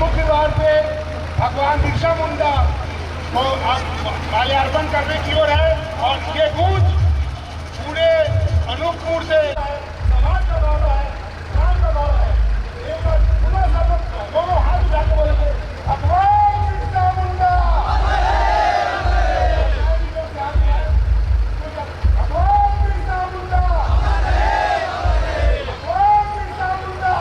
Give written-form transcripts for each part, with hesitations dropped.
मुख्य द्वार से भगवान बिरसा मुंडा को माल्यार्पण करने की ओर है और ये गूंज पूरे अनूपपुर से समाज का गौरव है, राम का गौरव है। एक बार पूरा सब दोनों हाथ उठा के बोलेंगे भगवान बिरसा मुंडा, भगवान बिरसा मुंडा, भगवान बिरसा मुंडा।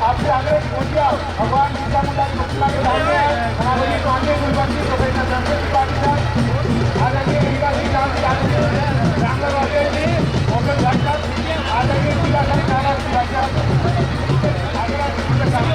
आपसे आगे पहुंचिया भगवान बिरसा मुंडा की प्रतिमा के सामने हमारे पांडे कुलपति प्रोफेसर धर्मेंद्र त्रिपाठी साहब आ जाइए। रीवा जी राम रामनगर जी मोहम्मद भाई साहब आ जाइए। जिला कलेक्टर भाई साहब आगरा के सामने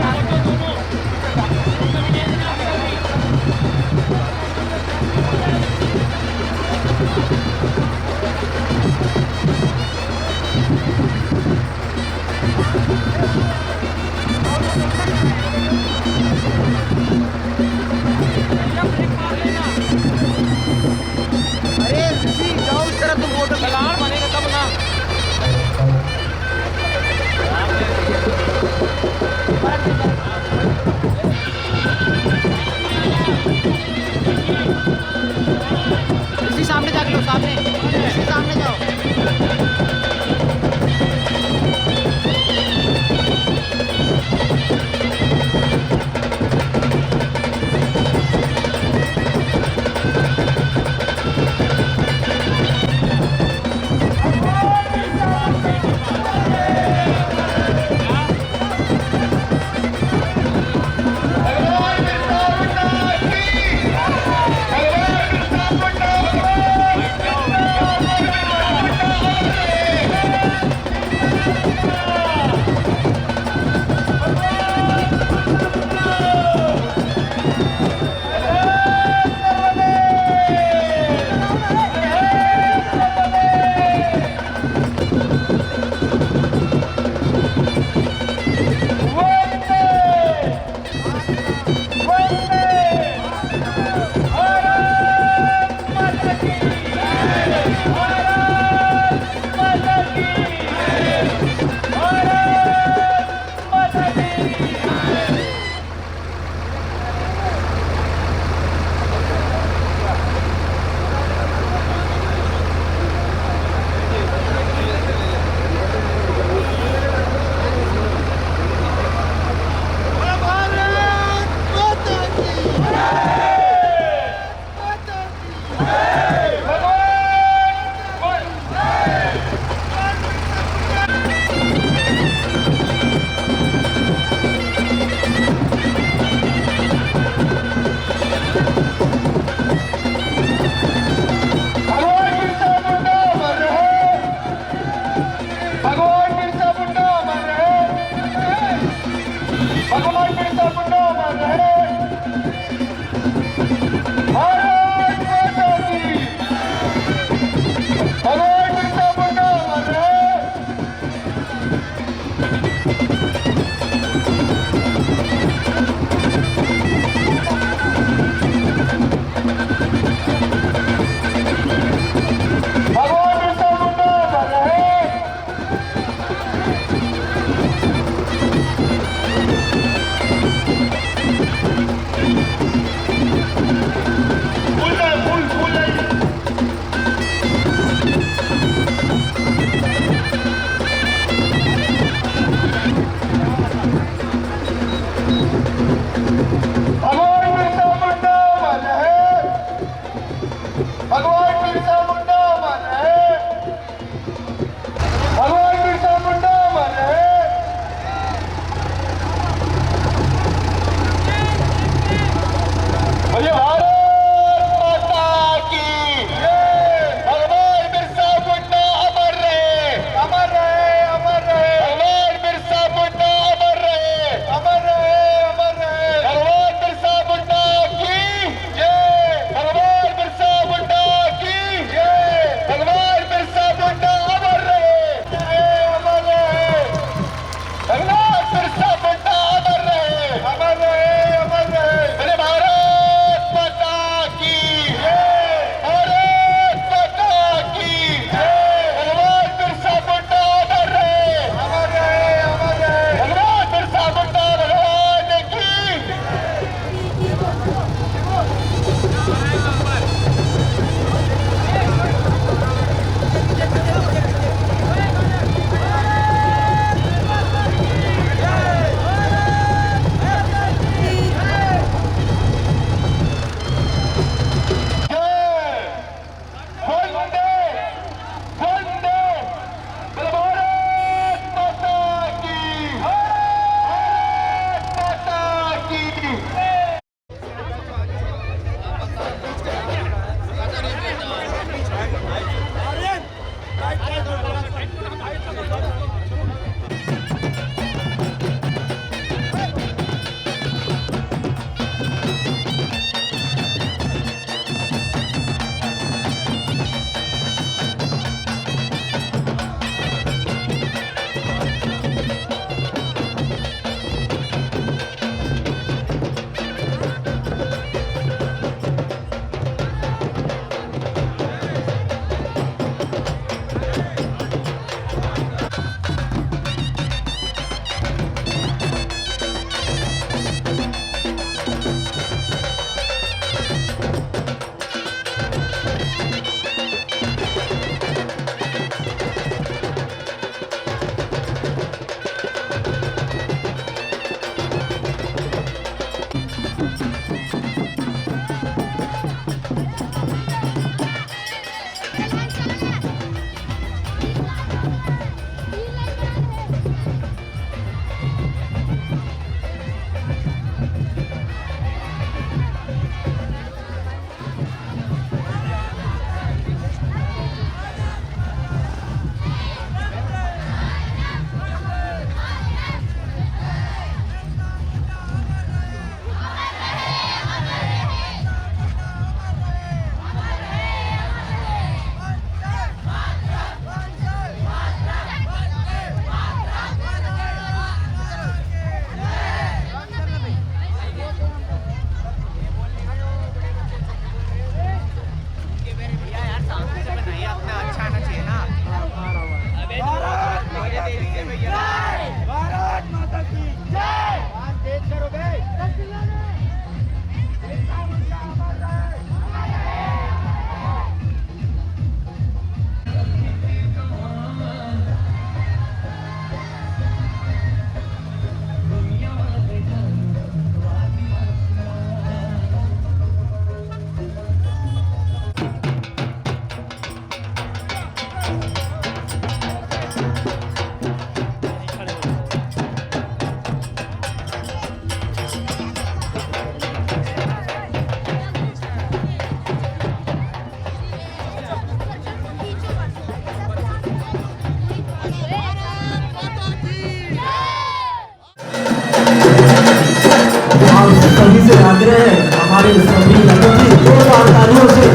से आग्रह है हमारे सभी अतिथि जोरदार तालियों से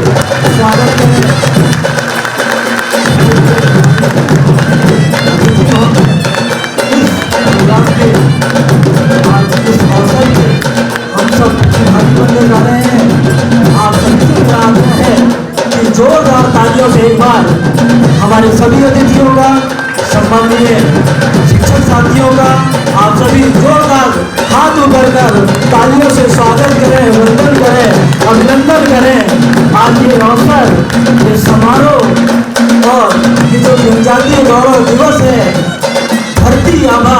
स्वागत करें। आज इस अवसर पे हम सब भागी बनने जा रहे हैं। आप सभी से आग्रह है कि जोरदार तालियों से एक बार हमारे सभी अतिथियों का, सम्मानीय शिक्षक साथियों का आप सभी जोरदार हाथ ऊपर कर तालियों से स्वागत करें, वंदन करें, अभिनंदन करें। आज ये अवसर, ये समारोह और ये जो जनजातीय गौरव दिवस है, धरती आबा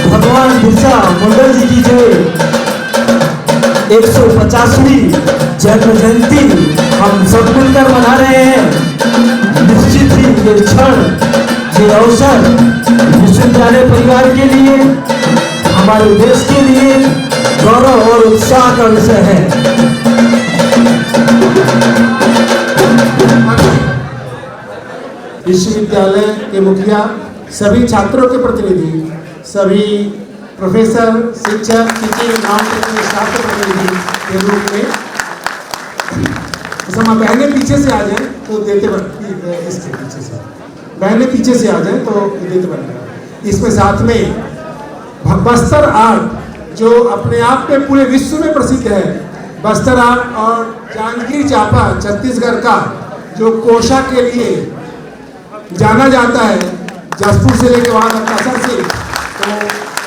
भगवान बिरसा मुंडा जी की जो 150वीं जन्म जयंती हम सब मिलकर मना रहे हैं। निश्चित ही ये क्षण, ये अवसर विश्वविद्यालय परिवार के लिए, हमारे देश के लिए गौरव और उत्साह का विषय है। विश्वविद्यालय के मुखिया, सभी छात्रों के प्रतिनिधि, सभी प्रोफेसर, शिक्षक, टीचिंग नाम के छात्र प्रतिनिधि के रूप में समा बहने पीछे से आ जाए तो देते इसके पीछे से बहने पीछे से आ जाए तो देते बनेगा। इसमें साथ में बस्तर आर्ट जो अपने आप में पूरे विश्व में प्रसिद्ध है, बस्तर आर्ट और जांजगीर चांपा छत्तीसगढ़ का जो कोशा के लिए जाना जाता है, जसपुर से लेकर वहाँ तक कसर से, तो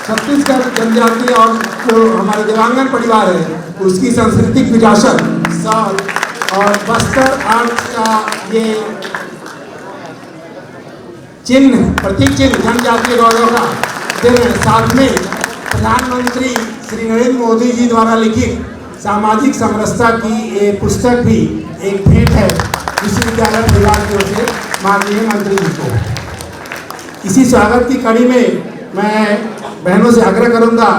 छत्तीसगढ़ जनजाति और जो हमारे देवांगन परिवार है उसकी सांस्कृतिक विरासत साल और बस्तर आर्ट का ये चिन्ह, प्रतीक चिन्ह जनजातीय गौरव का दिन है। साथ में प्रधानमंत्री श्री नरेंद्र मोदी जी द्वारा लिखित सामाजिक समरसता की ये पुस्तक भी एक भेंट है विश्वविद्यालय परिवार की ओर से माननीय मंत्री जी को। इसी स्वागत की कड़ी में मैं बहनों से आग्रह करूंगा,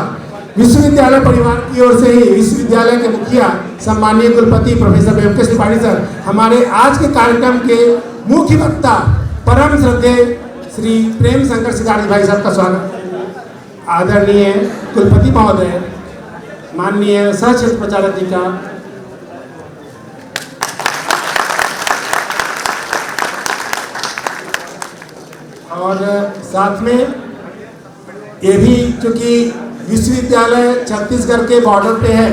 विश्वविद्यालय परिवार की ओर से ही विश्वविद्यालय के मुखिया सम्मानीय कुलपति प्रोफेसर वेंकटेश त्रिपाठी सर हमारे आज के कार्यक्रम के मुख्य वक्ता परम श्रद्धेय श्री प्रेम शंकर सिदारी भाई साहब का स्वागत। आदरणीय कुलपति महोदय, माननीय सह क्षेत्र प्रचाराधिका और साथ में ये भी चूँकि विश्वविद्यालय छत्तीसगढ़ के बॉर्डर पे है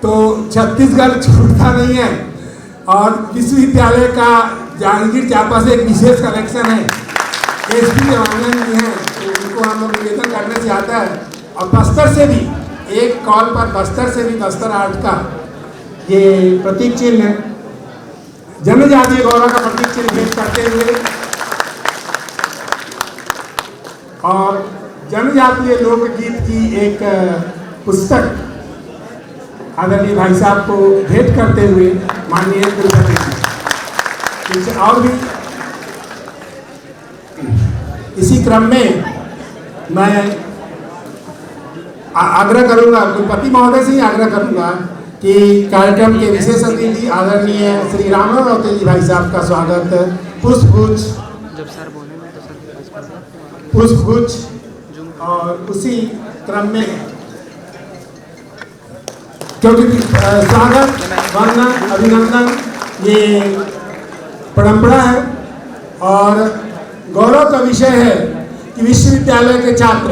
तो छत्तीसगढ़ छूटता नहीं है और विश्वविद्यालय का जांजगीर चांपा से एक विशेष कनेक्शन है। एसपी देवांगन जी हैं, तो उनको हम लोग निवेदन करने से आता है और बस्तर से भी एक कॉल पर बस्तर से भी बस्तर आर्ट का ये प्रतीक चिन्ह जनजातीय गौरव का प्रतीक चिन्ह भेंट करते हुए और जनजातीय लोकगीत की एक पुस्तक आदरणीय भाई साहब को भेंट करते हुए माननीय कुलपति जी। और भी इसी क्रम में मैं आग्रह करूंगा, कुलपति महोदय से ही आग्रह करूंगा कि कार्यक्रम के विशेष अतिथि आदरणीय श्री रामराव रौतेली जी भाई साहब का स्वागत पुष्पगुच्छ और उसी क्रम में क्योंकि स्वागत, वंदन, अभिनंदन ये परंपरा है और गौरव का विषय है कि विश्वविद्यालय के छात्र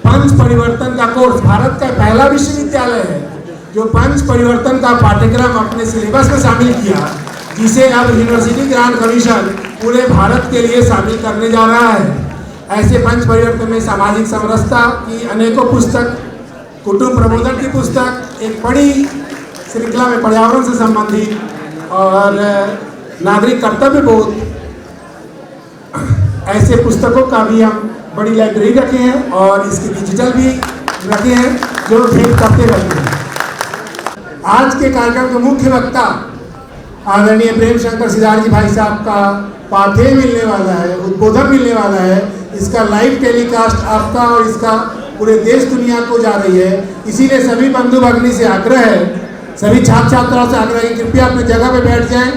पंच परिवर्तन का कोर्स, भारत का पहला विश्वविद्यालय है जो पंच परिवर्तन का पाठ्यक्रम अपने सिलेबस में शामिल किया, जिसे अब यूनिवर्सिटी ग्रांट कमीशन पूरे भारत के लिए शामिल करने जा रहा है। ऐसे पंच परिवर्तन में सामाजिक समरसता की अनेकों पुस्तक, कुटुंब प्रबोधन की पुस्तक, एक बड़ी श्रृंखला में पर्यावरण से संबंधित और नागरिक कर्तव्य बोध, ऐसे पुस्तकों का भी हम बड़ी लाइब्रेरी रखे हैं और इसकी डिजिटल भी रखे हैं जो भेंट करते रहते हैं। आज के कार्यक्रम के मुख्य वक्ता आदरणीय प्रेम शंकर सिदारी जी भाई साहब का पाठ्य मिलने वाला है, उद्बोधन मिलने वाला है। इसका लाइव टेलीकास्ट आपका और इसका पूरे देश दुनिया को जा रही है। इसीलिए सभी बंधु भगिनी से आग्रह है, सभी छात्र छात्राओं से आग्रह है, कृपया अपनी जगह पे बैठ जाएं।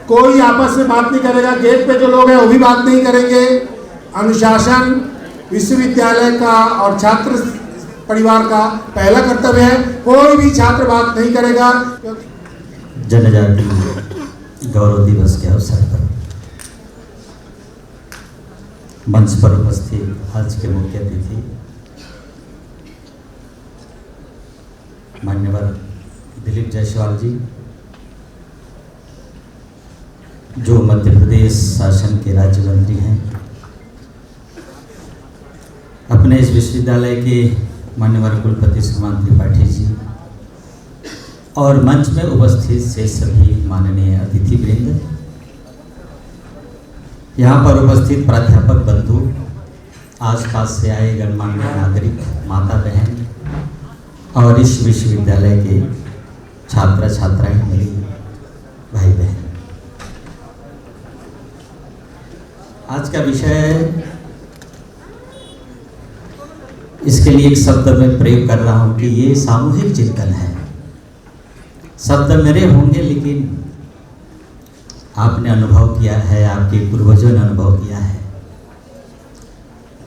कोई आपस में बात नहीं करेगा, गेट पे जो लोग हैं वो भी बात नहीं करेंगे। अनुशासन विश्वविद्यालय का और छात्र परिवार का पहला कर्तव्य है। कोई भी छात्र बात नहीं करेगा। जनजाति गौरव दिवस के अवसर पर मंच पर उपस्थित आज के मुख्य अतिथि मान्यवर दिलीप जायसवाल जी, जो मध्य प्रदेश शासन के राज्य मंत्री हैं, अपने इस विश्वविद्यालय के मान्यवर कुलपति श्रीमान त्रिपाठी जी और मंच में उपस्थित से सभी माननीय अतिथिवृंद, यहाँ पर उपस्थित प्राध्यापक बंधु, आसपास से आए गणमान्य नागरिक, माता बहन और इस विश्वविद्यालय के छात्र छात्राएं, मेरी भाई बहन, आज का विषय, इसके लिए एक शब्द मैं प्रयोग कर रहा हूं कि ये सामूहिक चिंतन है। शब्द मेरे होंगे लेकिन आपने अनुभव किया है, आपके पूर्वजों ने अनुभव किया है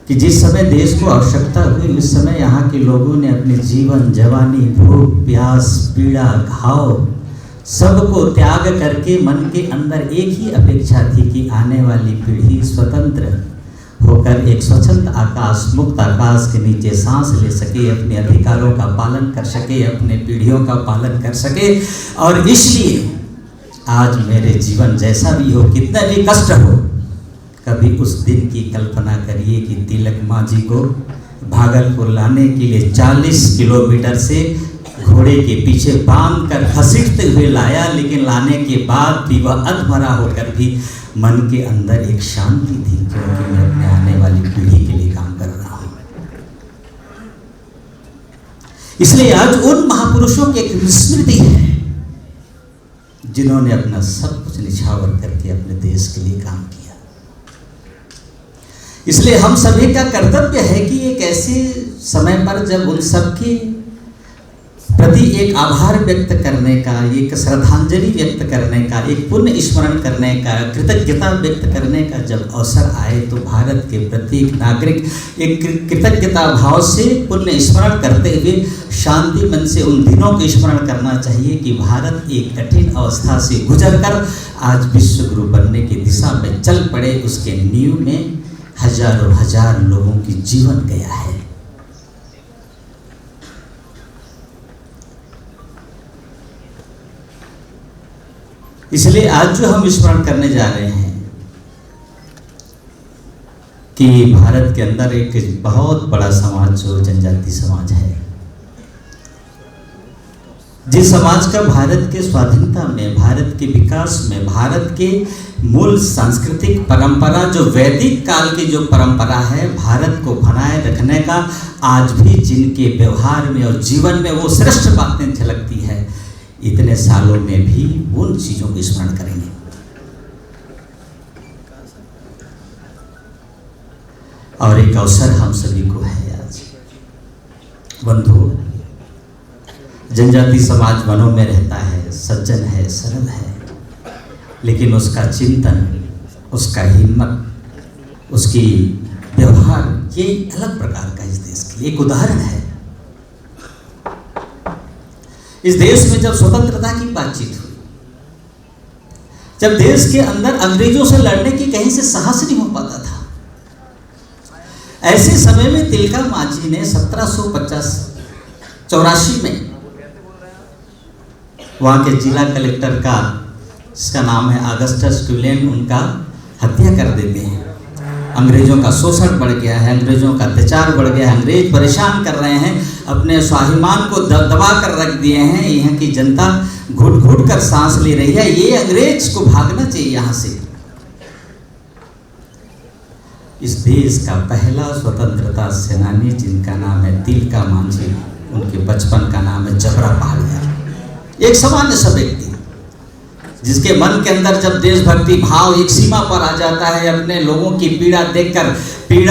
कि जिस समय देश को आवश्यकता हुई उस समय यहाँ के लोगों ने अपने जीवन, जवानी, भूख, प्यास, पीड़ा, घाव सबको त्याग करके मन के अंदर एक ही अपेक्षा थी कि आने वाली पीढ़ी स्वतंत्र होकर एक स्वच्छंद आकाश, मुक्त आकाश के नीचे सांस ले सके, अपने अधिकारों का पालन कर सके, अपने पीढ़ियों का पालन कर सके। और इसलिए आज मेरे जीवन जैसा भी हो, कितना भी कष्ट हो, कभी उस दिन की कल्पना करिए कि तिलक माँ जी को भागलपुर लाने के लिए 40 किलोमीटर से घोड़े के पीछे बांध कर घसीटते हुए लाया, लेकिन लाने के बाद भी वह अधमरा होकर भी मन के अंदर एक शांति थी, क्योंकि मैं अपने आने वाली पीढ़ी के लिए काम कर रहा हूँ। इसलिए आज उन महापुरुषों की एक स्मृति है जिन्होंने अपना सब कुछ निछावर करके अपने देश के लिए काम किया। इसलिए हम सभी का कर्तव्य है कि एक ऐसे समय पर जब उन सबके प्रति एक आभार व्यक्त करने का, एक श्रद्धांजलि व्यक्त करने का, एक पुण्य स्मरण करने का, कृतज्ञता व्यक्त करने का जब अवसर आए, तो भारत के प्रत्येक नागरिक एक कृतज्ञता भाव से पुण्य स्मरण करते हुए शांति मन से उन दिनों को स्मरण करना चाहिए कि भारत एक कठिन अवस्था से गुजरकर आज विश्व गुरु बनने की दिशा में चल पड़े। उसके नींव में हजारों हजार लोगों की जीवन गया है। इसलिए आज जो हम स्मरण करने जा रहे हैं कि भारत के अंदर एक बहुत बड़ा समाज जो जनजाति समाज है, जिस समाज का भारत के स्वाधीनता में, भारत के विकास में, भारत के मूल सांस्कृतिक परंपरा जो वैदिक काल की जो परंपरा है, भारत को बनाए रखने का आज भी जिनके व्यवहार में और जीवन में वो श्रेष्ठ बातें झलकती है, इतने सालों में भी उन चीजों को स्मरण करेंगे। और एक अवसर हम सभी को है आज। बंधु, जनजाति समाज वनों में रहता है, सज्जन है, सरल है, लेकिन उसका चिंतन, उसका हिम्मत, उसकी व्यवहार ये अलग प्रकार का इस देश के लिए एक उदाहरण है। इस देश में जब स्वतंत्रता की बातचीत हुई, जब देश के अंदर अंग्रेजों से लड़ने की कहीं से साहस नहीं हो पाता था, ऐसे समय में तिलका मांझी ने 1784 में वहां के जिला कलेक्टर का, जिसका नाम है अगस्टस क्यूलेन, उनका हत्या कर देते हैं। अंग्रेजों का शोषण बढ़ गया है, अंग्रेजों का अत्याचार बढ़ गया है, अंग्रेज परेशान कर रहे हैं, अपने स्वाभिमान को दबा कर रख दिए हैं, यहाँ की जनता घुट घुट कर सांस ले रही है, ये अंग्रेज को भागना चाहिए यहाँ से। इस देश का पहला स्वतंत्रता सेनानी जिनका नाम है तिलका मांझी, उनके बचपन का नाम है जबरा पहाड़िया। एक सामान्य सा व्यक्ति जिसके मन के अंदर जब देशभक्ति भाव एक सीमा पर आ जाता है, अपने लोगों की पीड़ा देखकर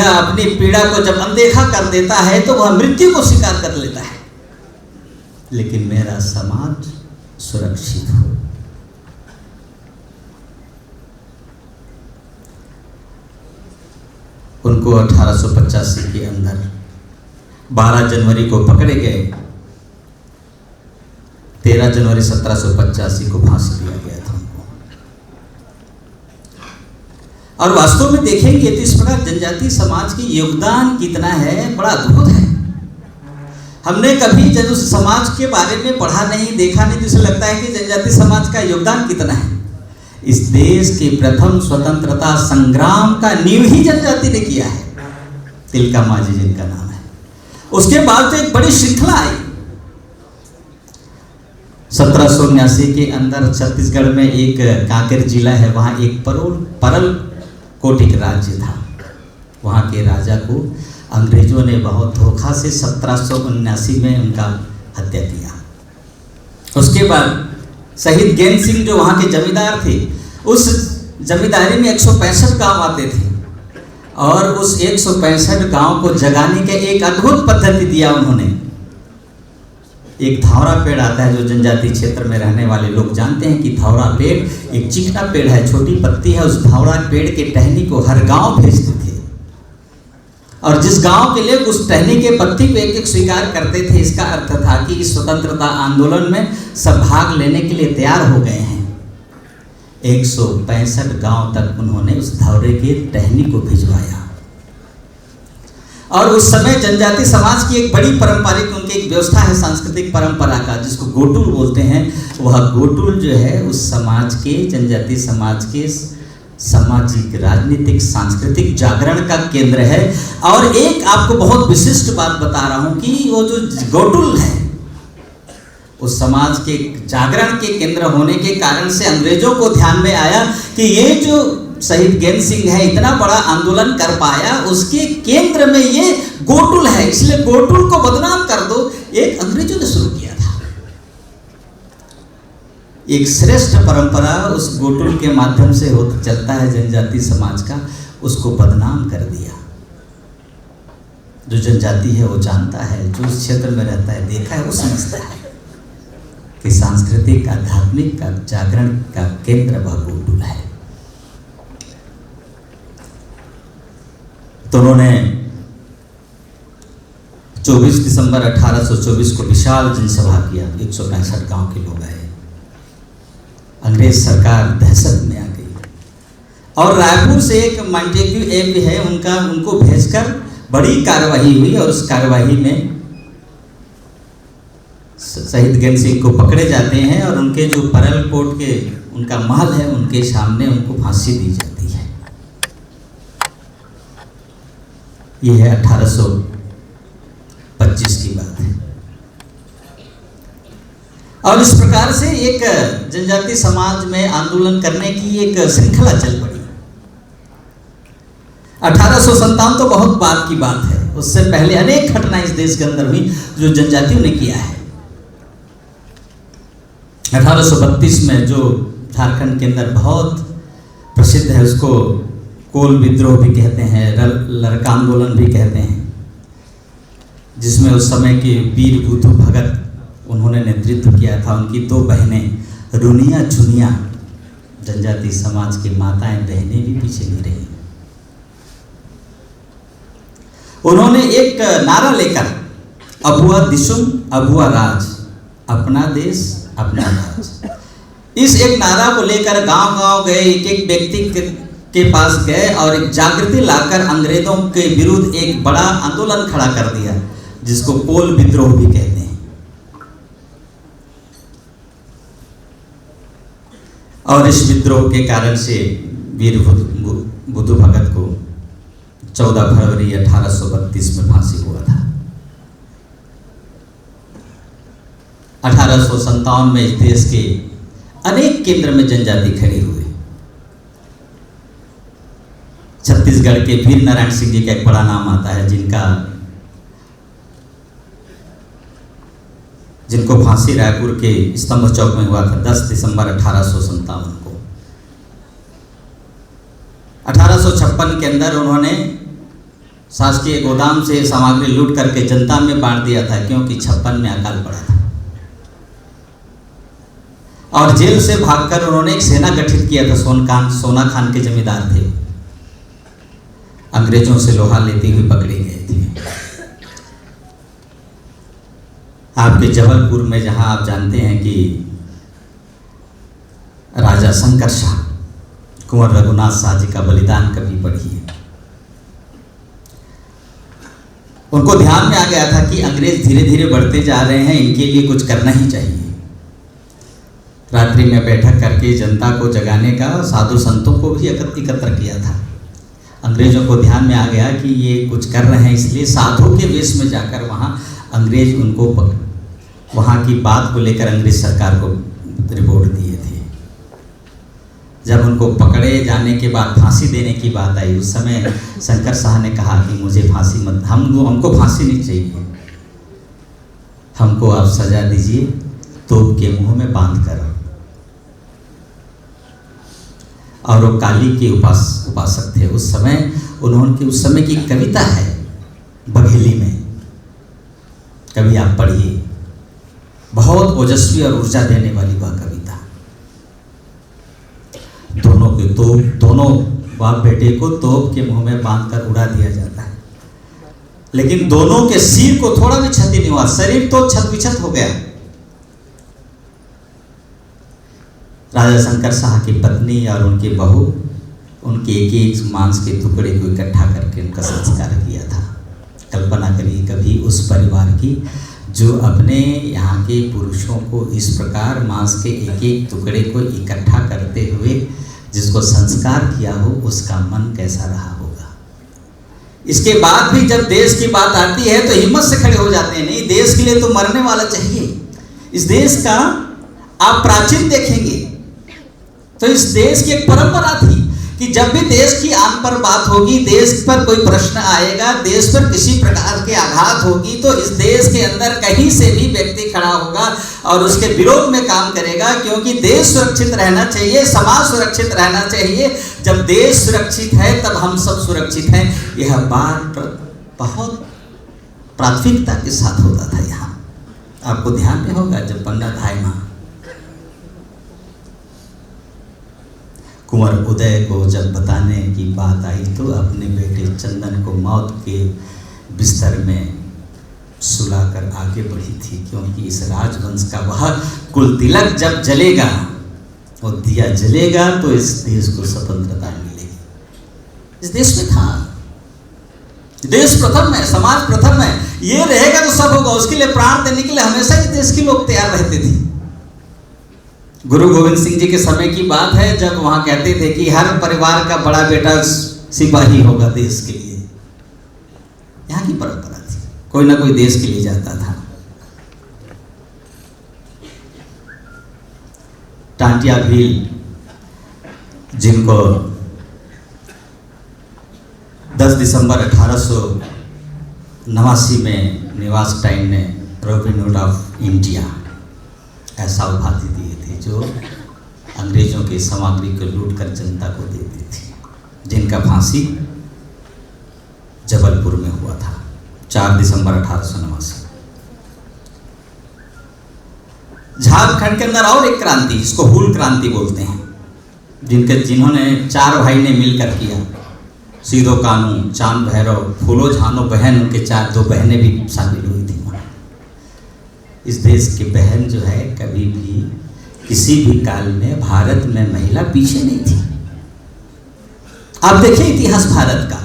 अपनी पीड़ा को जब अनदेखा कर देता है तो वह मृत्यु को स्वीकार कर लेता है। लेकिन मेरा समाज सुरक्षित हो, उनको 1885 के अंदर 12 जनवरी को पकड़े गए, 13 जनवरी 1785 को फांसी दिया गया था उनको। और वास्तव में देखेंगे तो इस प्रकार जनजातीय समाज की योगदान कितना है, बड़ा अद्भुत है। हमने कभी जब उस समाज के बारे में पढ़ा नहीं, देखा नहीं, तो इसे लगता है कि जनजातीय समाज का योगदान कितना है। इस देश के प्रथम स्वतंत्रता संग्राम का नींव ही जनजाति ने किया है, तिलका मांझी जिनका नाम है। उसके बाद तो एक बड़ी श्रृंखला आई। 1779 के अंदर छत्तीसगढ़ में एक कांकेर जिला है, वहाँ एक परल कोटिक राज्य था। वहाँ के राजा को अंग्रेजों ने बहुत धोखा से 1779 में उनका हत्या किया। उसके बाद शहीद गैन सिंह जो वहाँ के जमींदार थे, उस जमींदारी में 165 गांव आते थे और उस 165 गांव को जगाने के एक अद्भुत पद्धति दिया उन्होंने। एक धावरा पेड़ आता है, जो जनजातीय क्षेत्र में रहने वाले लोग जानते हैं कि धावरा पेड़ एक चिकना पेड़ है, छोटी पत्ती है। उस धावरा पेड़ के टहनी को हर गांव भेजते थे और जिस गांव के लोग उस टहनी के पत्ती को एक एक स्वीकार करते थे, इसका अर्थ था कि इस स्वतंत्रता आंदोलन में सब भाग लेने के लिए तैयार हो गए हैं। 165 गांव तक उन्होंने उस धावरे के टहनी को भिजवाया। और उस समय जनजाति समाज की एक बड़ी पारंपरिक उनकी एक व्यवस्था है, सांस्कृतिक परंपरा का, जिसको गोटुल बोलते हैं। वह गोटुल जो है उस समाज के, जनजाति समाज के सामाजिक, राजनीतिक, सांस्कृतिक जागरण का केंद्र है। और एक आपको बहुत विशिष्ट बात बता रहा हूं कि वो जो गोटुल है, उस समाज के जागरण के केंद्र होने के कारण से अंग्रेजों को ध्यान में आया कि ये जो शहीद गैन सिंह है इतना बड़ा आंदोलन कर पाया, उसके केंद्र में ये गोटुल है, इसलिए गोटुल को बदनाम कर दो। एक अंग्रेजों ने शुरू किया था एक श्रेष्ठ परंपरा, उस गोटुल के माध्यम से होता चलता है जनजाति समाज का, उसको बदनाम कर दिया। जो जनजाति है वो जानता है, जो उस क्षेत्र में रहता है, देखा है, वो समझता है कि सांस्कृतिक, आध्यात्मिक का जागरण का केंद्र वह गोटुल है। तो उन्होंने 24 दिसंबर 1824 को विशाल जनसभा किया। 165 गांव के लोग आए। अंग्रेज सरकार दहशत में आ गई और रायपुर से एक मॉन्टेग्यू एब है उनको भेजकर बड़ी कार्रवाई हुई और उस कार्रवाई में शहीद गैन सिंह को पकड़े जाते हैं और उनके जो परल कोट के उनका महल है, उनके सामने उनको फांसी दी जाती है। यह है 1825 की बात है। और इस प्रकार से एक जनजाति समाज में आंदोलन करने की एक श्रृंखला चल पड़ी। 1857 तो बहुत बाद की बात है, उससे पहले अनेक घटनाएं इस देश के अंदर हुई जो जनजातियों ने किया है। 1832 में जो झारखंड के अंदर बहुत प्रसिद्ध है, उसको कोल विद्रोह भी कहते हैं, लड़का आंदोलन भी कहते हैं, जिसमें उस समय के वीर बुद्धू भगत उन्होंने नेतृत्व किया था। उनकी 2 बहनें रुनिया चुनिया, जनजाति समाज की माताएं बहनें भी पीछे नहीं रही। उन्होंने एक नारा लेकर, अबुआ दिशुम अबुआ राज, अपना देश अपना राज, इस एक नारा को लेकर गांव-गांव गए, एक एक व्यक्ति के पास गए और एक जागृति लाकर अंग्रेजों के विरुद्ध एक बड़ा आंदोलन खड़ा कर दिया, जिसको कोल विद्रोह भी कहते हैं। और इस विद्रोह के कारण से वीर बुद्धू भगत को 14 फरवरी 1832 में फांसी हुआ था। 1857 में इस देश के अनेक केंद्र में जनजाति खड़ी हुई। छत्तीसगढ़ के वीर नारायण सिंह जी का एक बड़ा नाम आता है, जिनको फांसी रायपुर के स्तंभ चौक में हुआ था 10 दिसंबर 1857 को। 1856 के अंदर उन्होंने शासकीय गोदाम से सामग्री लूट करके जनता में बांट दिया था, क्योंकि 56 में अकाल पड़ा था। और जेल से भागकर उन्होंने एक सेना गठित किया था। सोना खान के जमींदार थे, अंग्रेजों से लोहा लेते हुए पकड़े गए थे। आपके जबलपुर में, जहां आप जानते हैं कि राजा शंकर शाह, कुंवर रघुनाथ शाह जी का बलिदान कभी पढ़िए। उनको ध्यान में आ गया था कि अंग्रेज धीरे धीरे बढ़ते जा रहे हैं, इनके लिए कुछ करना ही चाहिए। रात्रि में बैठक करके जनता को जगाने का, साधु संतों को भी एकत्र किया था। अंग्रेजों को ध्यान में आ गया कि ये कुछ कर रहे हैं, इसलिए साधु के वेश में जाकर वहाँ अंग्रेज उनको वहाँ की बात को लेकर अंग्रेज सरकार को रिपोर्ट दिए थे। जब उनको पकड़े जाने के बाद फांसी देने की बात आई, उस समय शंकर शाह ने कहा कि मुझे फांसी मत, हमको फांसी नहीं चाहिए, हमको आप सजा दीजिए तोप के मुंह में बांध कर। और वो काली के उपासक थे उस समय। उन्होंने उस समय की कविता है बघेली में, कभी आप पढ़िए, बहुत ओजस्वी और ऊर्जा देने वाली वह कविता। दोनों बाप बेटे को तोप के मुंह में बांधकर उड़ा दिया जाता है, लेकिन दोनों के सिर को थोड़ा भी क्षति नहीं हुआ, शरीर तो छत विछत हो गया। राजा शंकर शाह की पत्नी और उनकी बहू, उनके एक एक मांस के टुकड़े को इकट्ठा करके उनका संस्कार किया था। कल्पना करिए कभी उस परिवार की जो अपने यहाँ के पुरुषों को इस प्रकार मांस के एक एक टुकड़े को इकट्ठा करते हुए जिसको संस्कार किया हो, उसका मन कैसा रहा होगा। इसके बाद भी जब देश की बात आती है तो हिम्मत से खड़े हो जाते हैं, नहीं देश के लिए तो मरने वाला चाहिए। इस देश का आप प्राचीन देखेंगे तो इस देश की एक परंपरा थी कि जब भी देश की आन पर बात होगी, देश पर कोई प्रश्न आएगा, देश पर किसी प्रकार के आघात होगी, तो इस देश के अंदर कहीं से भी व्यक्ति खड़ा होगा और उसके विरोध में काम करेगा, क्योंकि देश सुरक्षित रहना चाहिए, समाज सुरक्षित रहना चाहिए। जब देश सुरक्षित है तब हम सब सुरक्षित हैं। यह बात बहुत प्राथमिकता के साथ होता था। यहाँ आपको ध्यान में होगा जब पंडित धाई मां कुंवर उदय को जब बताने की बात आई तो अपने बेटे चंदन को मौत के बिस्तर में सुलाकर आगे बढ़ी थी, क्योंकि इस राजवंश का वह कुल तिलक जब जलेगा, वो दिया जलेगा तो इस देश को स्वतंत्रता मिलेगी। इस देश में था, देश प्रथम है, समाज प्रथम है, ये रहेगा तो सब होगा। उसके लिए प्राण देने के लिए हमेशा इस देश के लोग तैयार रहते थे। गुरु गोविंद सिंह जी के समय की बात है जब वहां कहते थे कि हर परिवार का बड़ा बेटा सिपाही होगा देश के लिए। यहाँ की परंपरा थी, कोई ना कोई देश के लिए जाता था। टांटिया भील, जिनको 10 दिसंबर 1889 में निवास टाइम ने रॉबिन हुड ऑफ इंडिया ऐसा उपाधि दिए थे, जो अंग्रेजों की सामग्री को लूटकर जनता को देती थी, जिनका फांसी जबलपुर में हुआ था 4 दिसंबर 1889। झारखंड के अंदर और एक क्रांति, इसको हूल क्रांति बोलते हैं, जिन्होंने 4 भाई ने मिलकर किया। सीधो कानू, चांद भैरव, फूलो झानो बहन, उनके 2 बहनें भी शामिल हुई थी। इस देश की बहन जो है कभी भी किसी भी काल में भारत में महिला पीछे नहीं थी। आप देखिए इतिहास भारत का।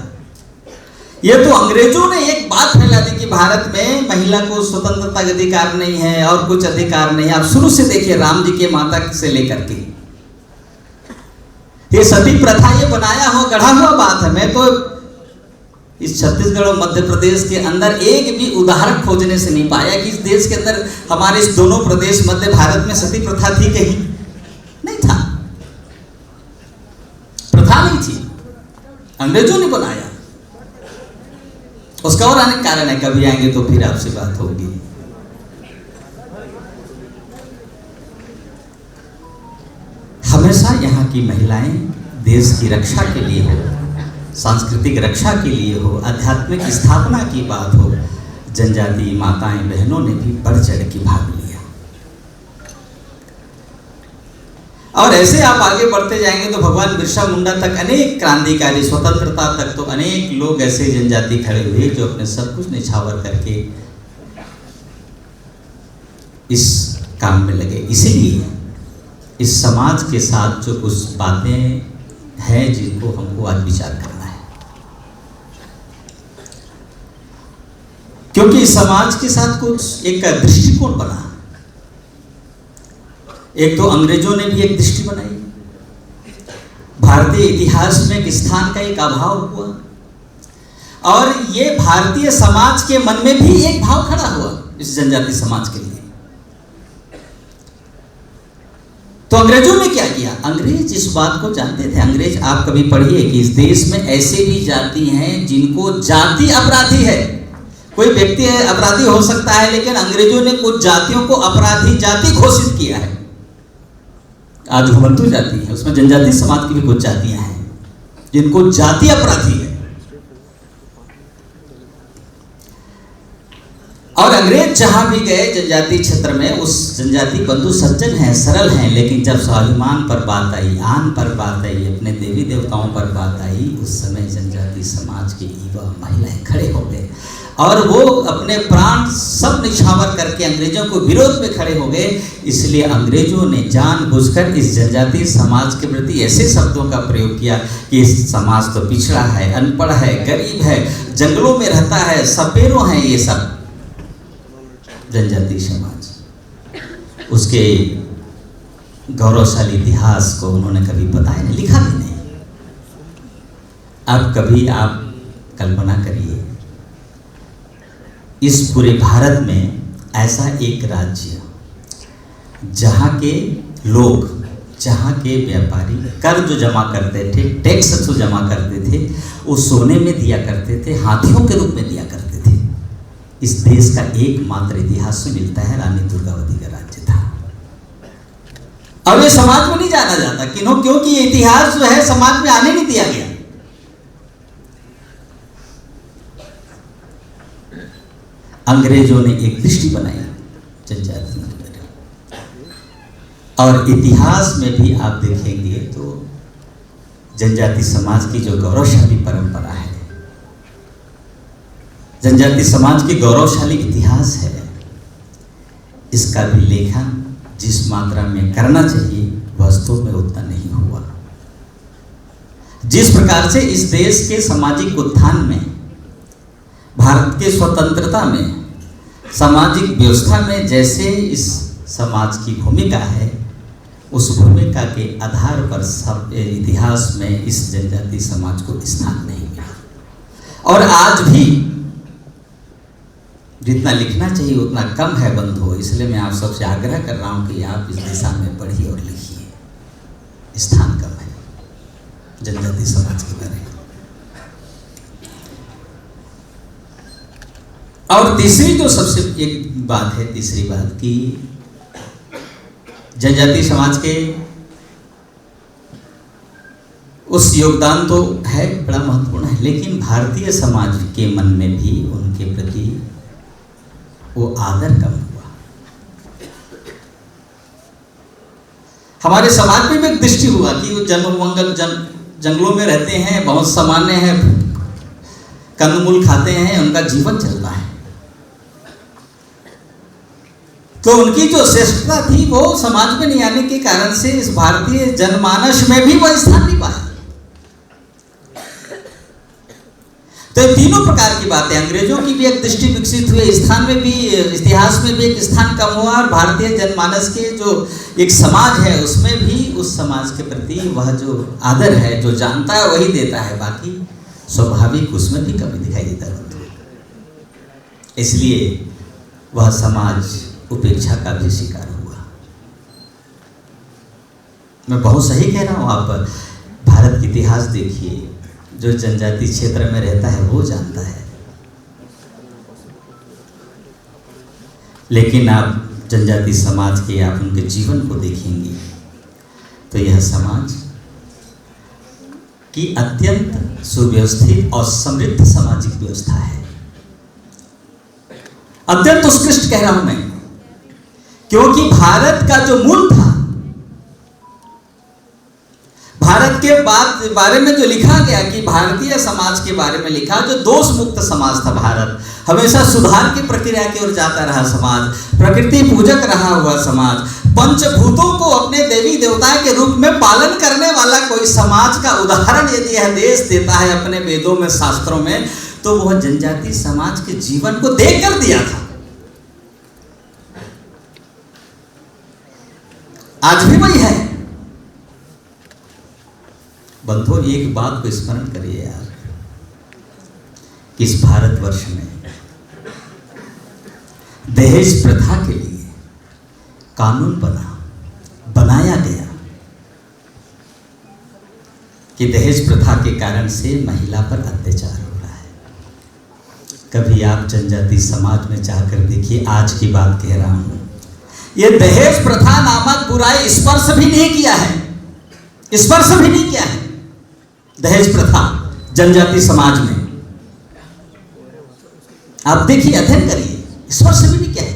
ये तो अंग्रेजों ने एक बात फैला दी कि भारत में महिला को स्वतंत्रता का अधिकार नहीं है और कुछ अधिकार नहीं है। आप शुरू से देखिए, राम जी के माता से लेकर के ये सती प्रथा ये बनाया हुआ गढ़ा हुआ बात है। मैं तो इस छत्तीसगढ़ और मध्य प्रदेश के अंदर एक भी उदाहरण खोजने से नहीं पाया कि इस देश के अंदर, हमारे इस दोनों प्रदेश मध्य भारत में सती प्रथा थी, कहीं नहीं था, प्रथा नहीं थी, अंग्रेजों ने बनाया। उसका और अनेक कारण है, कभी आएंगे तो फिर आपसे बात होगी। हमेशा यहाँ की महिलाएं देश की रक्षा के लिए हो, सांस्कृतिक रक्षा के लिए हो, आध्यात्मिक स्थापना की बात हो, जनजाति माताएं बहनों ने भी बढ़ चढ़ के भाग लिया। और ऐसे आप आगे बढ़ते जाएंगे तो भगवान बिरसा मुंडा तक अनेक क्रांतिकारी, स्वतंत्रता तक तो अनेक लोग ऐसे जनजाति खड़े हुए जो अपने सब कुछ निछावर करके इस काम में लगे। इसीलिए इस समाज के साथ जो कुछ बातें हैं जिनको हमको आज विचार करना है, क्योंकि इस समाज के साथ कुछ एक दृष्टिकोण बना। एक तो अंग्रेजों ने भी एक दृष्टि बनाई, भारतीय इतिहास में एक स्थान का एक अभाव हुआ, और ये भारतीय समाज के मन में भी एक भाव खड़ा हुआ इस जनजाति समाज के लिए। तो अंग्रेजों ने क्या किया? अंग्रेज इस बात को जानते थे। अंग्रेज, आप कभी पढ़िए कि इस देश में ऐसे भी जाति हैं जिनको जाति अपराधी है। कोई व्यक्ति अपराधी हो सकता है, लेकिन अंग्रेजों ने कुछ जातियों को अपराधी जाति घोषित किया है। आज घुमंतु जाति है, उसमें जनजाति समाज की भी कुछ जातियां हैं जिनको जाति अपराधी है। और अंग्रेज जहां भी गए जनजाति क्षेत्र में, उस जनजाति बंधु सज्जन हैं, सरल हैं, लेकिन जब स्वाभिमान पर बात आई, आन पर बात आई, अपने देवी देवताओं पर बात आई, उस समय जनजाति समाज के युवा महिलाएं खड़े हो गए और वो अपने प्राण सब निछावर करके अंग्रेजों को विरोध में खड़े हो गए। इसलिए अंग्रेजों ने जानबूझकर इस जनजाति समाज के प्रति ऐसे शब्दों का प्रयोग किया कि इस समाज तो पिछड़ा है, अनपढ़ है, गरीब है, जंगलों में रहता है, सपेरों हैं ये सब। जनजाति समाज, उसके गौरवशाली इतिहास को उन्होंने कभी बताया नहीं, लिखा भी नहीं। अब कभी आप कल्पना करिए, इस पूरे भारत में ऐसा एक राज्य जहाँ के लोग, जहाँ के व्यापारी कर जो जमा करते थे, टैक्स जो जमा करते थे, वो सोने में दिया करते थे, हाथियों के रूप में दिया करते थे। इस देश का एकमात्र इतिहास में मिलता है रानी दुर्गावती का राज्य था। अब ये समाज में नहीं जाना जाता, क्योंकि ये इतिहास जो है समाज में आने नहीं दिया गया। अंग्रेजों ने एक दृष्टि बनाई जनजातियों की, और इतिहास में भी आप देखेंगे तो जनजाति समाज की जो गौरवशाली परंपरा है, जनजाति समाज की गौरवशाली इतिहास है, इसका भी लेखन जिस मात्रा में करना चाहिए वास्तव में उतना नहीं हुआ। जिस प्रकार से इस देश के सामाजिक उत्थान में, भारत के स्वतंत्रता में, सामाजिक व्यवस्था में जैसे इस समाज की भूमिका है, उस भूमिका के आधार पर सब इतिहास में इस जनजाति समाज को स्थान नहीं मिला। और आज भी जितना लिखना चाहिए उतना कम है बंधु। इसलिए मैं आप सबसे आग्रह कर रहा हूं कि आप इस दिशा में पढ़िए और लिखिए। स्थान कम है जनजाति समाज के बारे में। और तीसरी जो सबसे एक बात है, तीसरी बात कि जनजाति समाज के उस योगदान तो है, बड़ा महत्वपूर्ण है, लेकिन भारतीय समाज के मन में भी उनके प्रति वो आदर कम हुआ। हमारे समाज में भी एक दृष्टि हुआ कि वो जंगलों में रहते हैं, बहुत सामान्य है, कंदमूल खाते हैं, उनका जीवन चलता है, तो उनकी जो श्रेष्ठता थी वो समाज में नहीं आने के कारण से इस भारतीय जनमानस में भी वो स्थान नहीं पाया। तो तीनों प्रकार की बातें, अंग्रेजों की भी एक दृष्टि विकसित हुई, स्थान में भी, इतिहास में भी एक स्थान कम हुआ, और भारतीय जनमानस के जो एक समाज है उसमें भी उस समाज के प्रति वह जो आदर है, जो जानता है वही देता है, बाकी स्वाभाविक उसमें भी कमी दिखाई देता है। इसलिए वह समाज उपेक्षा का भी शिकार हुआ। मैं बहुत सही कह रहा हूँ, आप भारत का इतिहास देखिए, जो जनजाति क्षेत्र में रहता है वो जानता है, लेकिन आप जनजाति समाज के, आप उनके जीवन को देखेंगे तो यह समाज की अत्यंत सुव्यवस्थित और समृद्ध सामाजिक व्यवस्था है। अत्यंत उत्कृष्ट कह रहा हूं मैं, क्योंकि भारत का जो मूल था, भारत के बारे में जो लिखा गया कि भारतीय समाज के बारे में लिखा, जो दोष मुक्त समाज था भारत, हमेशा सुधार की प्रक्रिया की ओर जाता रहा समाज, प्रकृति पूजक रहा हुआ समाज, पंचभूतों को अपने देवी देवता के रूप में पालन करने वाला कोई समाज का उदाहरण यदि यह देश देता है अपने वेदों में, शास्त्रों में, तो वह जनजाति समाज के जीवन को देख कर दिया था। आज भी वही है। बंधुओं, एक बात को स्मरण करिए यार, कि इस भारतवर्ष में दहेज प्रथा के लिए कानून बनाया गया कि दहेज प्रथा के कारण से महिला पर अत्याचार हो रहा है। कभी आप जनजाति समाज में जाकर देखिए, आज की बात कह रहा हूं, ये दहेज प्रथा नामक बुराई स्पर्श भी नहीं किया है, स्पर्श भी नहीं किया है दहेज प्रथा जनजाति समाज में। आप देखिए, अध्ययन करिए, स्पर्श भी नहीं किया है।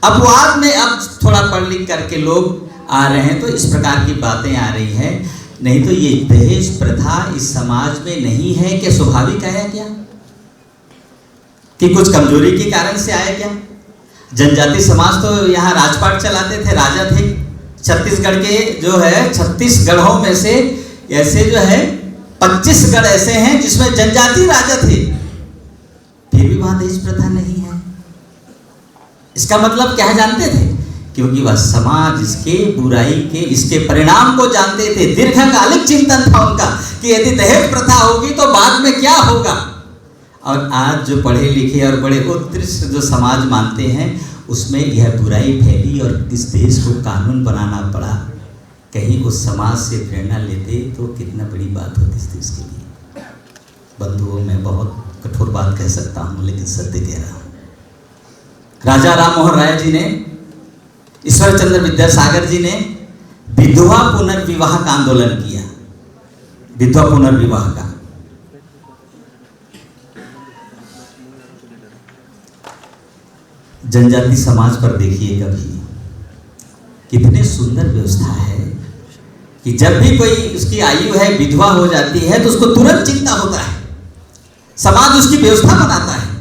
अपवाद में अब थोड़ा पढ़ लिख करके लोग आ रहे हैं तो इस प्रकार की बातें आ रही हैं, नहीं तो ये दहेज प्रथा इस समाज में नहीं है कि स्वाभाविक आया क्या, कि कुछ कमजोरी के कारण से आया क्या? जनजाति समाज तो यहाँ राजपाट चलाते थे, राजा थे। छत्तीसगढ़ के जो है 36 गढ़ों में से ऐसे जो है 25 गढ़ ऐसे हैं जिसमें जनजाति राजा थे, फिर भी वहां दहेज प्रथा नहीं है। इसका मतलब क्या जानते थे? क्योंकि वह समाज इसके बुराई के, इसके परिणाम को जानते थे। दीर्घकालिक चिंतन था उनका कि यदि दहेज प्रथा होगी तो बाद में क्या होगा। और आज जो पढ़े लिखे और बड़े उत्कृष्ट जो समाज मानते हैं, उसमें यह बुराई फैली और इस देश को कानून बनाना पड़ा। कहीं उस समाज से प्रेरणा लेते तो कितना बड़ी बात होती इस देश के लिए। बंधुओं, मैं बहुत कठोर बात कह सकता हूँ, लेकिन सत्य कह रहा हूँ। राजा राम मोहन राय जी ने, ईश्वर चंद्र विद्यासागर जी ने विधवा पुनर्विवाह का आंदोलन किया, विधवा पुनर्विवाह का। जनजाति समाज पर देखिए कभी कितने सुंदर व्यवस्था है कि जब भी कोई उसकी आयु है, विधवा हो जाती है, तो उसको तुरंत चिंता होता है, समाज उसकी व्यवस्था बनाता है।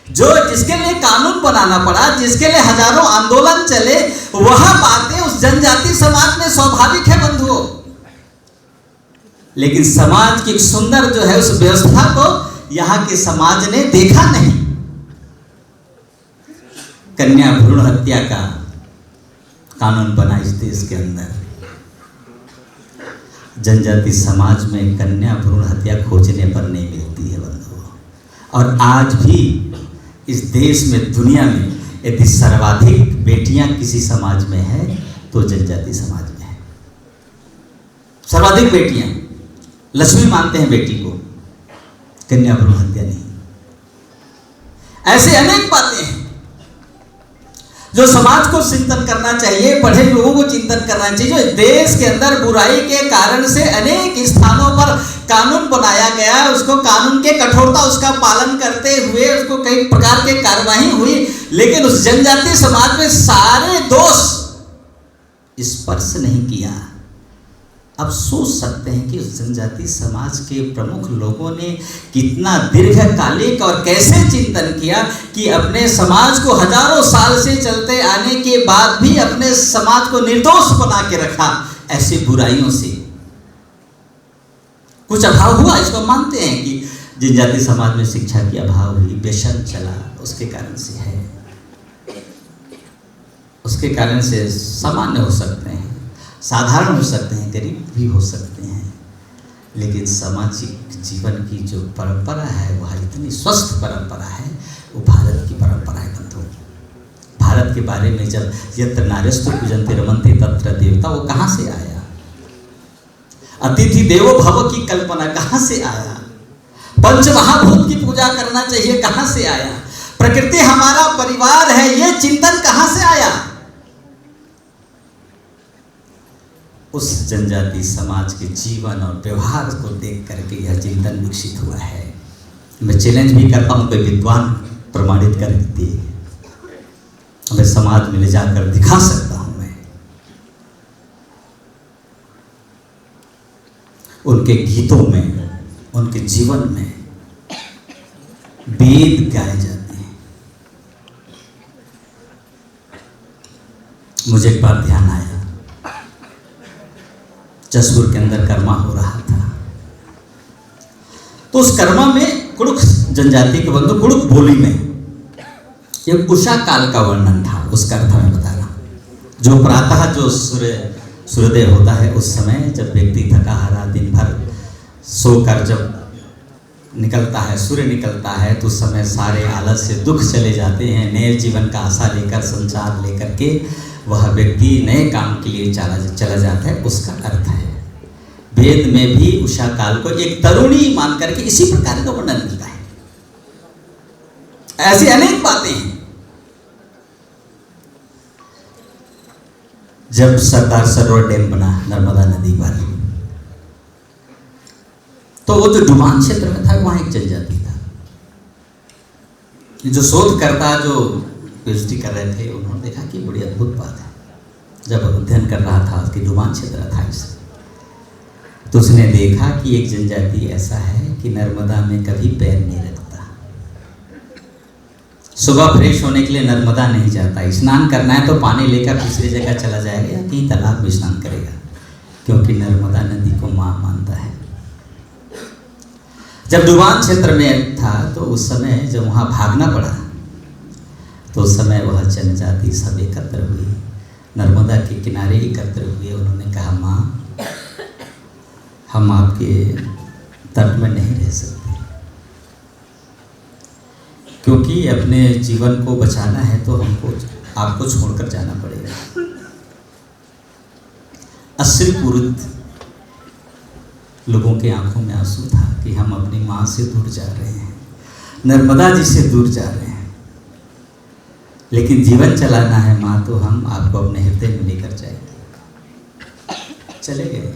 जो जिसके लिए कानून बनाना पड़ा, जिसके लिए हजारों आंदोलन चले, वह बातें उस जनजाति समाज में स्वाभाविक है बंधुओं। लेकिन समाज की सुंदर जो है उस व्यवस्था को यहाँ के समाज ने देखा नहीं। कन्या भ्रूण हत्या का कानून बना इस देश के अंदर। जनजाति समाज में कन्या भ्रूण हत्या खोजने पर नहीं मिलती है बंधुओं। और आज भी इस देश में, दुनिया में, यदि सर्वाधिक बेटियां किसी समाज में है तो जनजाति समाज में है। सर्वाधिक बेटियां, लक्ष्मी मानते हैं बेटी को, कन्या भ्रूण हत्या नहीं। ऐसे अनेक बातें हैं जो समाज को चिंतन करना चाहिए, पढ़े लोगों को चिंतन करना चाहिए। जो देश के अंदर बुराई के कारण से अनेक स्थानों पर कानून बनाया गया, उसको कानून के कठोरता उसका पालन करते हुए उसको कई प्रकार के कार्रवाई हुई, लेकिन उस जनजाति समाज में सारे दोष स्पर्श नहीं किया। अब सोच सकते हैं कि उस जनजाति समाज के प्रमुख लोगों ने कितना दीर्घकालिक और कैसे चिंतन किया कि अपने समाज को हजारों साल से चलते आने के बाद भी अपने समाज को निर्दोष बना के रखा ऐसी बुराइयों से। कुछ अभाव हुआ, इसको मानते हैं कि जनजाति समाज में शिक्षा की अभाव हुई, व्यसन चला, उसके कारण से है, उसके कारण से सामान्य हो सकते हैं, साधारण हो सकते हैं, गरीब भी हो सकते हैं, लेकिन सामाजिक जीवन की जो परंपरा है वह इतनी स्वस्थ परंपरा है, वो भारत की परंपरा है बंधु। भारत के बारे में जब यत्र नार्यस्तु पूजन्ते रमन्ते तत्र देवता, वो कहाँ से आया? अतिथि देवो भव की कल्पना कहाँ से आया? पंचमहाभूत की पूजा करना चाहिए, कहाँ से आया? प्रकृति हमारा परिवार है, ये चिंतन कहाँ से आया? उस जनजाति समाज के जीवन और व्यवहार को देख करके यह चिंतन विकसित हुआ है। मैं चैलेंज भी करता हूँ, कोई विद्वान प्रमाणित कर दीजिए, हमें समाज में ले जाकर दिखा सकता हूँ मैं। उनके गीतों में, उनके जीवन में वेद गाए जाते हैं। मुझे एक बार ध्यान आया, जसपुर के अंदर कर्मा हो रहा था, तो उस कर्मा में कुड़ुक जनजाति के बंधु कुड़ुक बोली में एक उषा काल का वर्णन था। उसका अर्थ मैं बता रहा हूं। जो प्रातः जो सूर्योदय होता है, उस समय जब व्यक्ति थका हारा दिन भर सोकर जब निकलता है, सूर्य निकलता है, तो उस समय सारे आलस से दुख चले जाते हैं। नए जीवन का आशा लेकर, संचार लेकर के वह व्यक्ति नए काम के लिए चला जाता है। उसका अर्थ है वेद में भी उषा काल को एक तरुणी मान करके इसी प्रकार का वर्णन मिलता है। ऐसी अनेक बातें हैं। जब सरदार सरोवर डैम बना नर्मदा नदी पर, तो वो जो डुमान क्षेत्र में था, वहां एक जनजाति था। जो शोधकर्ता जो पीएचडी कर रहे थे, उन्होंने देखा कि बड़ी अद्भुत बात है। जब अध्ययन कर रहा था कि डुमान क्षेत्र था इसे, तो उसने देखा कि एक जनजाति ऐसा है कि नर्मदा में कभी पैर नहीं रखता। सुबह फ्रेश होने के लिए नर्मदा नहीं जाता। स्नान करना है तो पानी लेकर दूसरी जगह चला जाएगा या कहीं तालाब में स्नान करेगा, क्योंकि नर्मदा नदी को मां मानता है। जब डुमान क्षेत्र में था, तो उस समय जब वहाँ भागना पड़ा, तो उस समय वह जनजाति सब एकत्र हुई, नर्मदा के किनारे एकत्र हुए। उन्होंने कहा, माँ, हम आपके तट में नहीं रह सकते, क्योंकि अपने जीवन को बचाना है तो हमको आपको छोड़कर जाना पड़ेगा। अश्रुपूरित लोगों के आंखों में आंसू था कि हम अपनी माँ से दूर जा रहे हैं, नर्मदा जी से दूर जा रहे हैं, लेकिन जीवन चलाना है माँ, तो हम आपको अपने हृदय में लेकर जाएंगे। चले गए।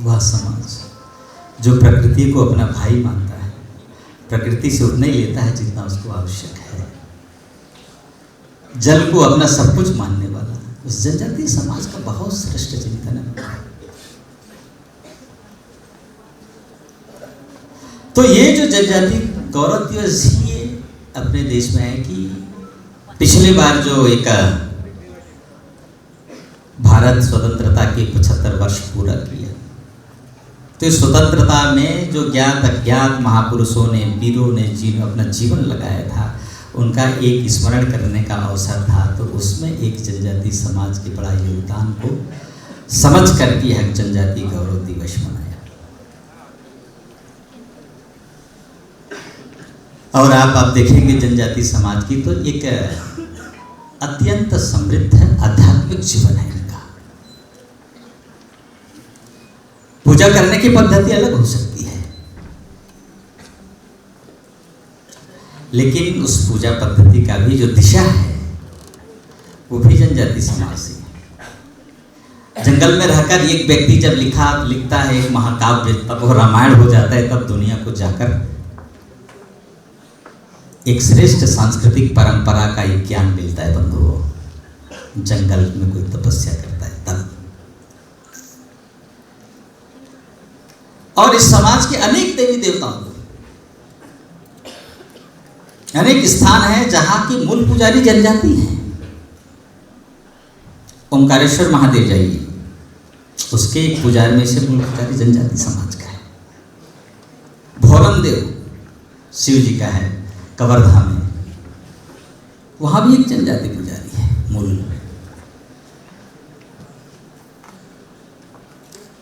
वह समाज जो प्रकृति को अपना भाई मानता है, प्रकृति से उतना ही लेता है जितना उसको आवश्यक है, जल को अपना सब कुछ मानने वाला, उस जनजातीय समाज का बहुत श्रेष्ठ चिंतन है। तो ये जो जनजाति गौरव दिवस ये अपने देश में है कि पिछली बार जो एक भारत स्वतंत्रता के 75 वर्ष पूरा किया, तो इस स्वतंत्रता में जो ज्ञात अज्ञात महापुरुषों ने, वीरों ने अपना जीवन लगाया था, उनका एक स्मरण करने का अवसर था। तो उसमें एक जनजाति समाज के बड़ा योगदान को समझ करके यह जनजाति गौरव दिवस मनाया। और आप देखेंगे जनजाति समाज की तो एक अत्यंत समृद्ध आध्यात्मिक जीवन है इनका। पूजा करने की पद्धति अलग हो सकती है, लेकिन उस पूजा पद्धति का भी जो दिशा है वो भी जनजाति समाज से है। जंगल में रहकर एक व्यक्ति जब लिखता है एक महाकाव्य, तब वो रामायण हो जाता है, तब दुनिया को जाकर एक श्रेष्ठ सांस्कृतिक परंपरा का एक ज्ञान मिलता है। बंधुओं, जंगल में कोई तपस्या करता है तब। और इस समाज के अनेक देवी देवताओं, अनेक स्थान है जहां की मूल पुजारी जनजाति है। ओंकारेश्वर महादेव जाइए, उसके एक पुजारी में से मूल पुजारी जनजाति समाज का है। भोरम देव शिव जी का है कवर्धा में, वहां भी एक जनजाति पुजारी है मूल।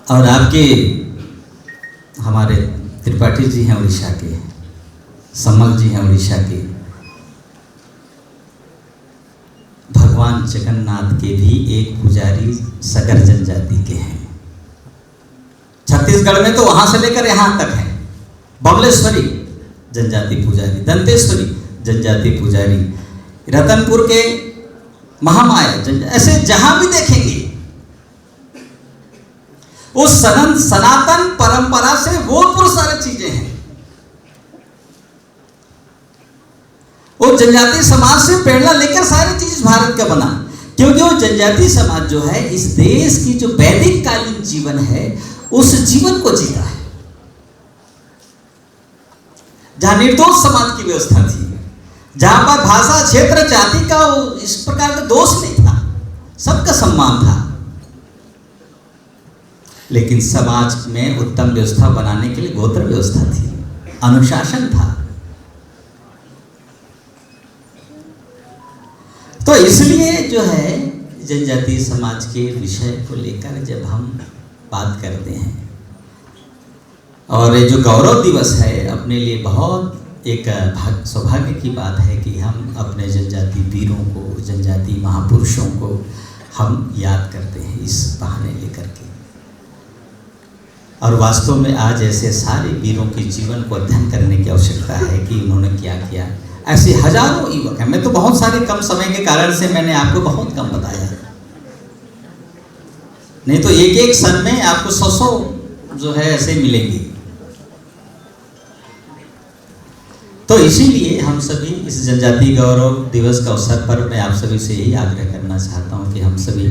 और आपके हमारे त्रिपाठी जी हैं उड़ीसा के, सम्मल जी हैं उड़ीसा के, भगवान जगन्नाथ के भी एक पुजारी सगर जनजाति के हैं। छत्तीसगढ़ में तो वहां से लेकर यहां तक है। बबलेश्वरी जनजाति पुजारी, दंतेश्वरी जनजाति पुजारी, रतनपुर के महामाया, ऐसे जहां भी देखेंगे उस सनातन परंपरा से वो सारी चीजें हैं। वो जनजाति समाज से प्रेरणा लेकर सारी चीज भारत का बना। क्योंकि वो जनजाति समाज जो है इस देश की जो वैदिक कालीन जीवन है उस जीवन को जीता है, जहां निर्दोष समाज की व्यवस्था थी, जहां पर भाषा, क्षेत्र, जाति का इस प्रकार का दोष नहीं था, सबका सम्मान था। लेकिन समाज में उत्तम व्यवस्था बनाने के लिए गोत्र व्यवस्था थी, अनुशासन था। तो इसलिए जो है जनजातीय समाज के विषय को लेकर जब हम बात करते हैं, और ये जो गौरव दिवस है अपने लिए बहुत एक सौभाग्य की बात है कि हम अपने जनजाति वीरों को, जनजाति महापुरुषों को हम याद करते हैं इस बहाने लेकर के। और वास्तव में आज ऐसे सारे वीरों के जीवन को अध्ययन करने की आवश्यकता है कि उन्होंने क्या किया। ऐसे हजारों युवक हैं, मैं तो बहुत सारे कम समय के कारण से मैंने आपको बहुत कम बताया, नहीं तो एक एक सन में आपको 100 जो है ऐसे मिलेंगे। तो इसीलिए हम सभी इस जनजाति गौरव दिवस का अवसर पर मैं आप सभी से यही आग्रह करना चाहता हूं कि हम सभी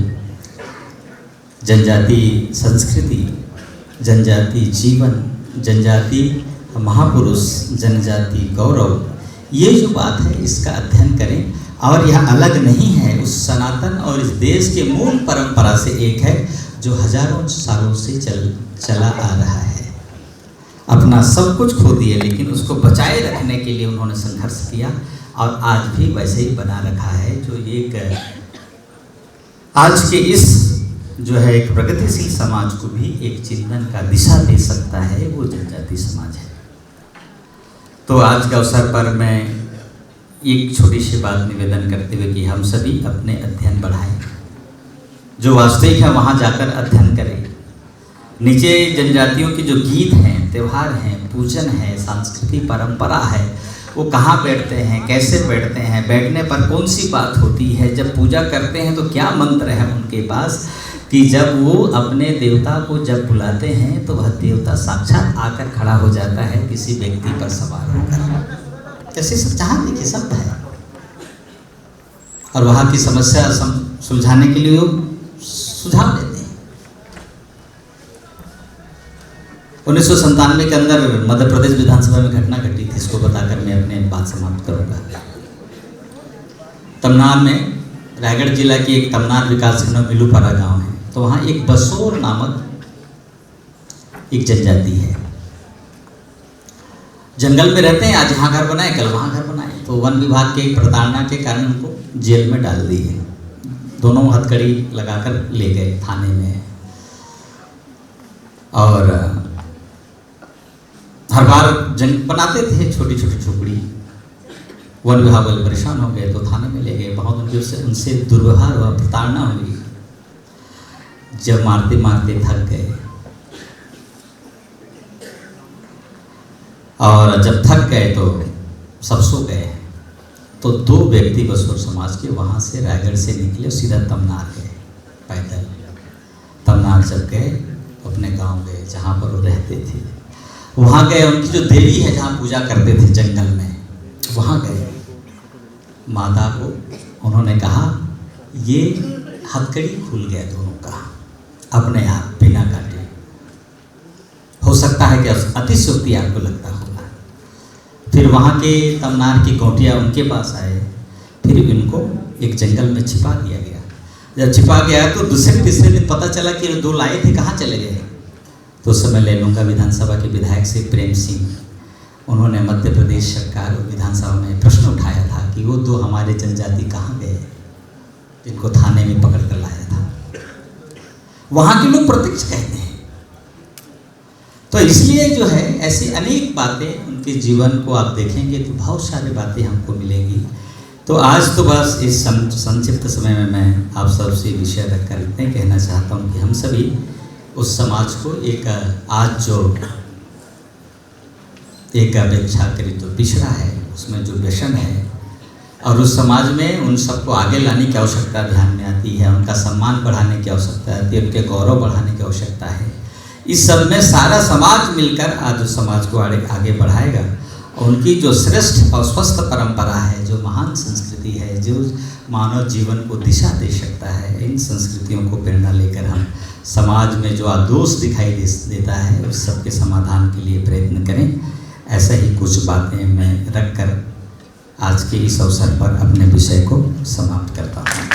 जनजाति संस्कृति, जनजाति जीवन, जनजाति महापुरुष, जनजाति गौरव, ये जो बात है इसका अध्ययन करें। और यह अलग नहीं है उस सनातन और इस देश के मूल परंपरा से एक है जो हजारों सालों से चला आ रहा है। अपना सब कुछ खो दिए लेकिन उसको बचाए रखने के लिए उन्होंने संघर्ष किया और आज भी वैसे ही बना रखा है। जो एक आज के इस जो है एक प्रगतिशील समाज को भी एक चिंतन का दिशा दे सकता है, वो जनजाति समाज है। तो आज के अवसर पर मैं एक छोटी सी बात निवेदन करते हुए कि हम सभी अपने अध्ययन बढ़ाएं, जो वास्तविक है वहाँ जाकर अध्ययन करें। नीचे जनजातियों के जो गीत हैं, त्यौहार हैं, पूजन है, सांस्कृतिक परंपरा है, वो कहाँ बैठते हैं, कैसे बैठते हैं, बैठने पर कौन सी बात होती है, जब पूजा करते हैं तो क्या मंत्र है उनके पास, कि जब वो अपने देवता को जब बुलाते हैं तो वह देवता साक्षात आकर खड़ा हो जाता है किसी व्यक्ति पर सवार होकर। ऐसे सब जहाँ देखिए सब है। और वहाँ की समस्या सुलझाने के लिए वो सुझाव देते हैं। 1997 के अंदर मध्य प्रदेश विधानसभा में घटना घटी थी, इसको बताकर मैं अपने बात समाप्त करूंगा। तमनार में, रायगढ़ जिला की एक तमनार विकासखंड में मिलूपारा गांव है, तो वहाँ एक बसोर नामक एक जनजाति है। जंगल में रहते हैं, आज यहाँ घर बनाए, कल वहाँ घर बनाए। तो वन विभाग के प्रताड़ना के कारण उनको जेल में डाल दिए, दोनों हथकड़ी लगाकर ले गए थाने में। और हर बार जंग बनाते थे छोटी छोटी झोपड़ी, वन विभाग वाले परेशान हो गए तो थाने में ले गए। बहुत उनसे दुर्व्यवहार हुआ, प्रताड़ना हुई। जब मारते मारते थक गए और जब थक गए तो सब सो गए, तो 2 व्यक्ति बसोर समाज के वहाँ से रायगढ़ से निकले, सीधा तमनार गए पैदल। तमनार जब गए अपने गांव गए जहाँ पर वो रहते थे, वहाँ गए। उनकी जो देवी है जहाँ पूजा करते थे जंगल में, वहाँ गए। माता को उन्होंने कहा, ये हथकड़ी खुल गया दोनों का अपने आप बिना काटे। हो सकता है कि अतिशयोक्ति आपको लगता होगा। फिर वहाँ के तमनार की गोटिया उनके पास आए, फिर इनको एक जंगल में छिपा दिया गया। जब छिपा गया तो दूसरे तीसरे दिन पता चला कि 2 लाए थे कहाँ चले गए। तो उस समय लेलुंगा विधानसभा के विधायक से प्रेम सिंह, उन्होंने मध्य प्रदेश सरकार और विधानसभा में प्रश्न उठाया था कि वो 2 हमारे जनजाति कहाँ गए जिनको थाने में पकड़ कर लाया था। वहाँ के लोग प्रत्यक्ष कहते हैं। तो इसलिए जो है ऐसी अनेक बातें उनके जीवन को आप देखेंगे तो बहुत सारी बातें हमको मिलेंगी। तो आज तो बस इस संक्षिप्त समय में मैं आप सबसे विषय रखकर इतने कहना चाहता हूँ कि हम सभी उस समाज को एक आज जो एक अपेक्षाकृत जो पिछड़ा है उसमें जो व्यसन है, और उस समाज में उन सबको आगे लाने की आवश्यकता ध्यान में आती है, उनका सम्मान बढ़ाने की आवश्यकता आती है, उनके गौरव बढ़ाने की आवश्यकता है। इस सब में सारा समाज मिलकर आज उस समाज को आगे बढ़ाएगा उनकी जो श्रेष्ठ और स्वस्थ परंपरा है, जो महान संस्कृति है, जो मानव जीवन को दिशा दे सकता है, इन संस्कृतियों को प्रेरणा लेकर हम समाज में जो आदोष दिखाई देता है उस सबके समाधान के लिए प्रयत्न करें। ऐसा ही कुछ बातें मैं रखकर आज के इस अवसर पर अपने विषय को समाप्त करता हूँ।